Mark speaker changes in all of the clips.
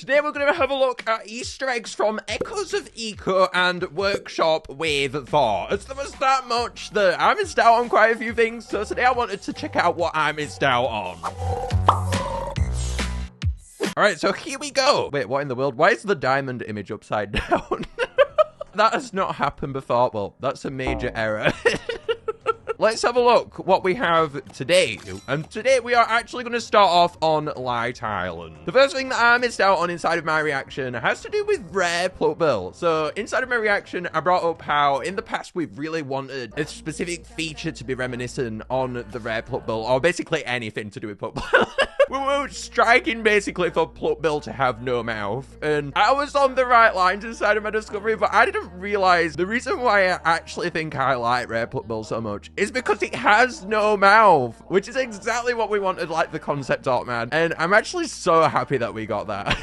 Speaker 1: Today we're going to have a look at Easter eggs from Echoes of Eco and Workshop with 4. As there was that much that I missed out on quite a few things, so today I wanted to check out what I missed out on. Alright, so here we go. Wait, what in the world? Why is the diamond image upside down? That has not happened before. Well, that's a major error. Let's have a look what we have today. And today we are actually going to start off on Light Island. The first thing that I missed out on inside of my reaction has to do with Rare Pluckbill. So inside of my reaction, I brought up how in the past we've really wanted a specific feature to be reminiscent on the Rare Pluckbill, or basically anything to do with Pluckbill. We were striking basically for Pluckbill to have no mouth, and I was on the right lines inside of my discovery, but I didn't realize the reason why I actually think I like Rare Pluckbill so much is because it has no mouth, which is exactly what we wanted, like the concept art, man. And I'm actually so happy that we got that.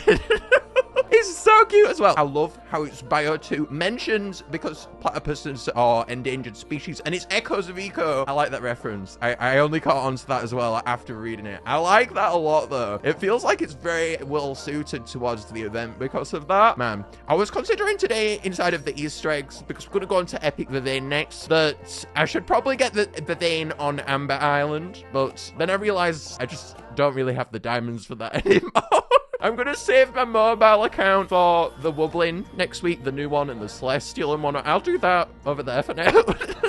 Speaker 1: It's so cute as well. I love how it's Bio 2 mentions because platypuses are endangered species, and it's Echoes of Eco. I like that reference. I only caught on to that as well after reading it. I like that a lot though. It feels like it's very well suited towards the event because of that. Man, I was considering today inside of the Easter eggs, because we're going to go into Epic Viveine next, that I should probably get the Viveine on Amber Island, but then I realized I just don't really have the diamonds for that anymore. I'm going to save my mobile account for the Wobbling next week, the new one, and the Celestial and whatnot. I'll do that over there for now.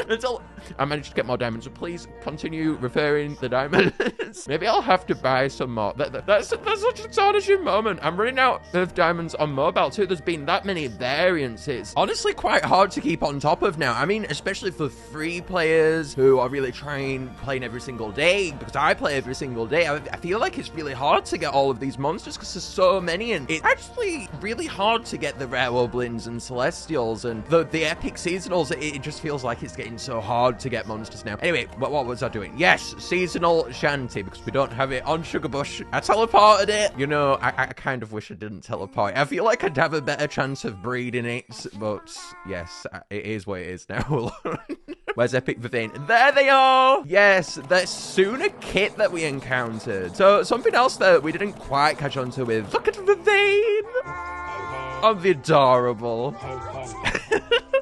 Speaker 1: Until I manage to get more diamonds. So please continue referring the diamonds. Maybe I'll have to buy some more. That's such a astonishing moment. I'm running out of diamonds on mobile too. There's been that many variants. It's honestly quite hard to keep on top of now. I mean, especially for free players who are really playing every single day, because I play every single day. I feel like it's really hard to get all of these monsters because there's so many, and it's actually really hard to get the rare Wobblins and Celestials and the epic seasonals. It just feels like it's getting so hard to get monsters now. Anyway, what was I doing? Yes, seasonal shanty, because we don't have it on Sugarbush. I teleported it. You know, I kind of wish I didn't teleport. I feel like I'd have a better chance of breeding it, but yes, it is what it is now. Where's Epic Viveine? There they are! Yes, the Sooner kit that we encountered. So, something else that we didn't quite catch on to with. Look at Viveine! Oh, the adorable.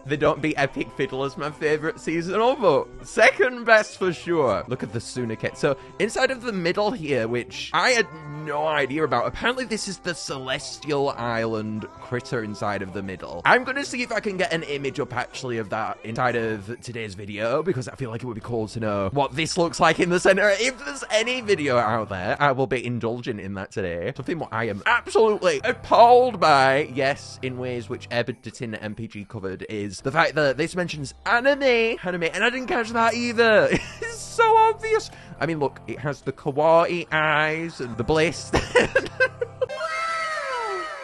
Speaker 1: They don't beat Epic Fiddle as my favorite seasonal, but second best for sure. Look at the Sooner kit. So inside of the middle here, which I had no idea about, apparently this is the Celestial Island critter inside of the middle. I'm going to see if I can get an image up actually of that inside of today's video, because I feel like it would be cool to know what this looks like in the center. If there's any video out there, I will be indulging in that today. Something what I am absolutely appalled by, yes, in ways which Editing MPG covered, is the fact that this mentions anime, and I didn't catch that either. It's so obvious. I mean, look, it has the kawaii eyes and the bliss.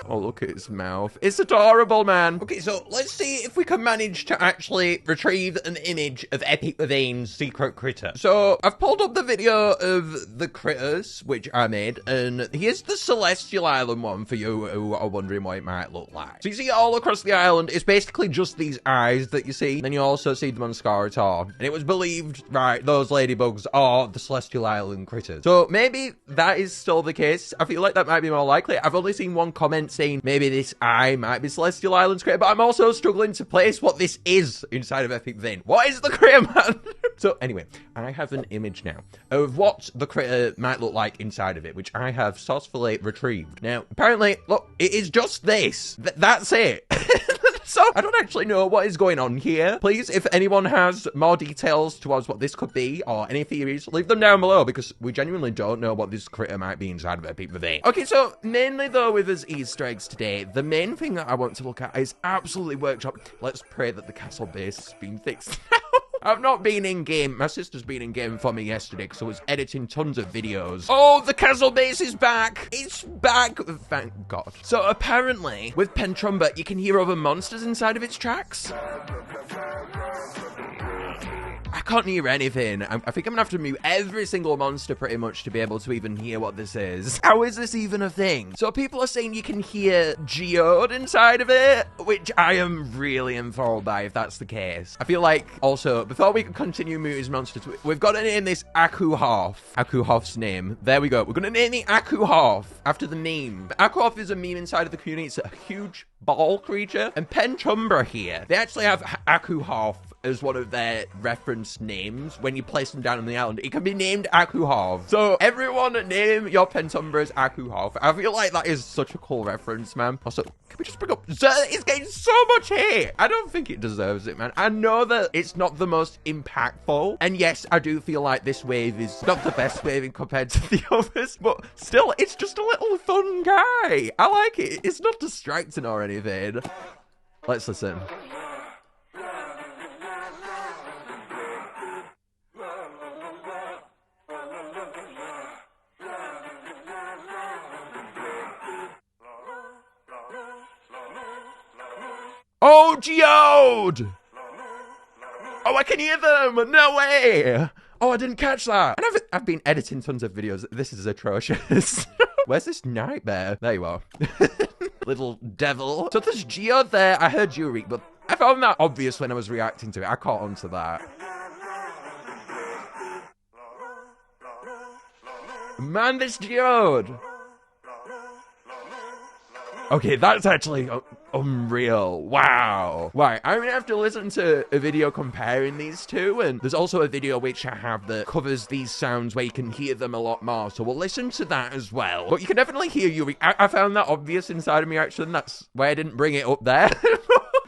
Speaker 1: Oh, look at its mouth. It's adorable, man. Okay, so let's see if we can manage to actually retrieve an image of Epic Viveine's secret critter. So I've pulled up the video of the critters, which I made, and here's the Celestial Island one for you who are wondering what it might look like. So you see it all across the island. It's basically just these eyes that you see. Then you also see them on Skaratar. And it was believed, right, those ladybugs are the Celestial Island critters. So maybe that is still the case. I feel like that might be more likely. I've only seen one comment saying maybe this eye might be Celestial Island's critter, but I'm also struggling to place what this is inside of Epic Viveine. What is the critter, man? So anyway, I have an image now of what the critter might look like inside of it, which I have sourcefully retrieved. Now, apparently, look, it is just this. That's it. So, I don't actually know what is going on here. Please, if anyone has more details towards what this could be, or any theories, leave them down below, because we genuinely don't know what this critter might be inside of Epic Viveine. Okay, so, mainly though with us Easter eggs today, the main thing that I want to look at is absolutely Workshop. Let's pray that the castle base has been fixed now. I've not been in-game. My sister's been in-game for me yesterday because I was editing tons of videos. Oh, the castle base is back. It's back. Thank God. So apparently, with Pentrumbra, you can hear other monsters inside of its tracks. I can't hear anything. I think I'm gonna have to mute every single monster pretty much to be able to even hear what this is. How is this even a thing? So people are saying you can hear Jeeode inside of it, which I am really enthralled by if that's the case. I feel like, also, before we continue muting monsters, we've got to name this Akuhoff. Akuhoff's name. There we go. We're gonna name it Akuhoff after the meme. Akuhoff is a meme inside of the community. It's a huge ball creature. And Pentumbra here, they actually have Akuhoff as one of their reference names. When you place them down on the island, it can be named Akuhoff. So everyone name your Pentumbras Akuhoff. I feel like that is such a cool reference, man. Also, can we just bring up Zerth? It's getting so much hate. I don't think it deserves it, man. I know that it's not the most impactful, and yes, I do feel like this wave is not the best wave compared to the others, but still, it's just a little fun guy. I like it. It's not distracting or anything. Let's listen. Oh, Jeeode! Oh, I can hear them! No way! Oh, I didn't catch that. And I've been editing tons of videos. This is atrocious. Where's this nightmare? There you are. Little devil. So there's Jeeode there. I heard Yooreek, but I found that obvious when I was reacting to it. I caught on to that. Man, this Jeeode. Okay, that's actually unreal. Wow. Right, I'm gonna have to listen to a video comparing these two, and there's also a video which I have that covers these sounds where you can hear them a lot more, so we'll listen to that as well. But you can definitely hear Yooreek. I found that obvious inside of me, actually, and that's why I didn't bring it up there.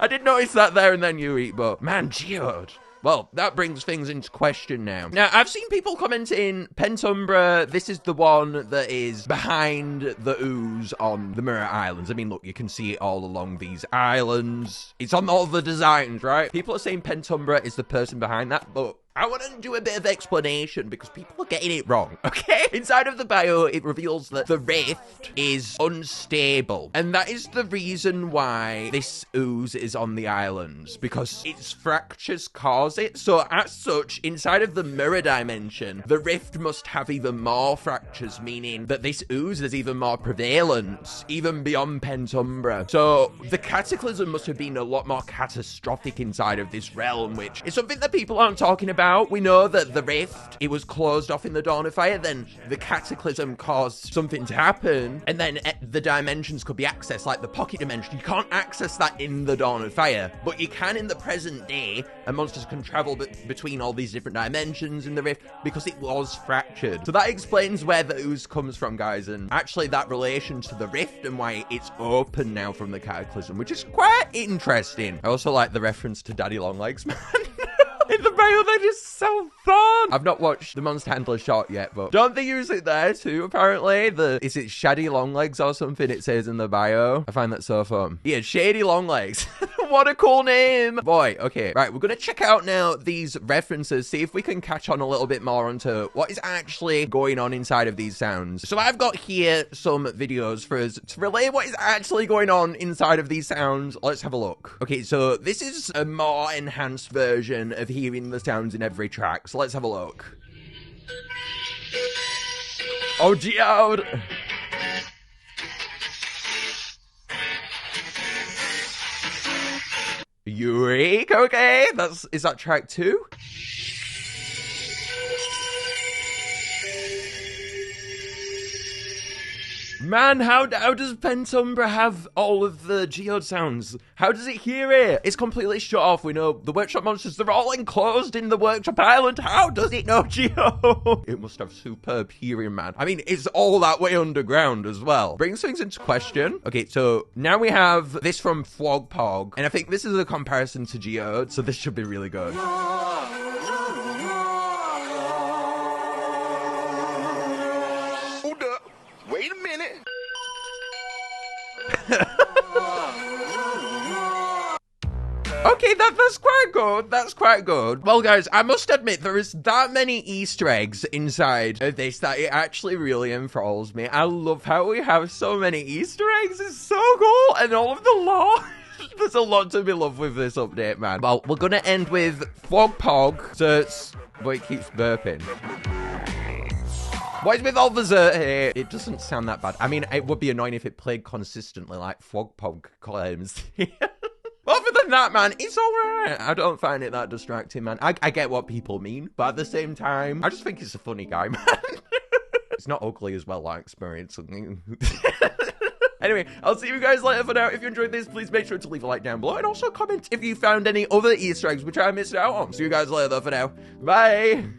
Speaker 1: I did notice that there and then Yooreek, but man, Jeeode. Well, that brings things into question now. Now, I've seen people commenting, Pentumbra, this is the one that is behind the ooze on the Mirror Islands. I mean, look, you can see it all along these islands. It's on all the designs, right? People are saying Pentumbra is the person behind that, but I want to do a bit of explanation because people are getting it wrong, okay? Inside of the bio, it reveals that the rift is unstable. And that is the reason why this ooze is on the islands, because its fractures cause it. So as such, inside of the mirror dimension, the rift must have even more fractures, meaning that this ooze is even more prevalent, even beyond Pentumbra. So the cataclysm must have been a lot more catastrophic inside of this realm, which is something that people aren't talking about. We know that the rift, it was closed off in the Dawn of Fire, then the cataclysm caused something to happen, and then the dimensions could be accessed, like the pocket dimension. You can't access that in the Dawn of Fire, but you can in the present day, and monsters can travel between all these different dimensions in the rift because it was fractured. So that explains where the ooze comes from, guys, and actually that relation to the rift and why it's open now from the cataclysm, which is quite interesting. I also like the reference to Daddy Longlegs, man. In the bio, they're just so fun. I've not watched the Monster Handler shot yet, but don't they use it there too, apparently? Is it Shady Longlegs or something it says in the bio? I find that so fun. Yeah, Shady Longlegs. What a cool name. Boy, okay. Right, we're going to check out now these references, see if we can catch on a little bit more onto what is actually going on inside of these sounds. So I've got here some videos for us to relay what is actually going on inside of these sounds. Let's have a look. Okay, so this is a more enhanced version of hearing the sounds in every track. So let's have a look. Oh, Jeeode. Yooreek, okay. Is that track 2? Man, how does Pentumbra have all of the Jeeode sounds? How does it hear it? It's completely shut off. We know the workshop monsters, they're all enclosed in the workshop island. How does it know Jeeode? It must have superb hearing, man. I mean, it's all that way underground as well. Brings things into question. Okay, so now we have this from Fwog Pog, and I think this is a comparison to Jeeode, so this should be really good.
Speaker 2: Hold up. Wait a minute.
Speaker 1: Okay, that's quite good. That's quite good. Well, guys, I must admit, there is that many Easter eggs inside of this that it actually really enthralls me. I love how we have so many Easter eggs. It's so cool. And all of the lore. There's a lot to be loved with this update, man. Well, we're gonna end with Fwog Pog. Zerts, but it keeps burping. What is with all the Zert here? It doesn't sound that bad. I mean, it would be annoying if it played consistently like Fwog Pog claims. Other than that, man, it's alright. I don't find it that distracting, man. I get what people mean, but at the same time, I just think it's a funny guy, man. It's not ugly as well, like experience. Anyway, I'll see you guys later. For now, if you enjoyed this, please make sure to leave a like down below and also comment if you found any other Easter eggs which I missed out on. See you guys later, though, for now. Bye!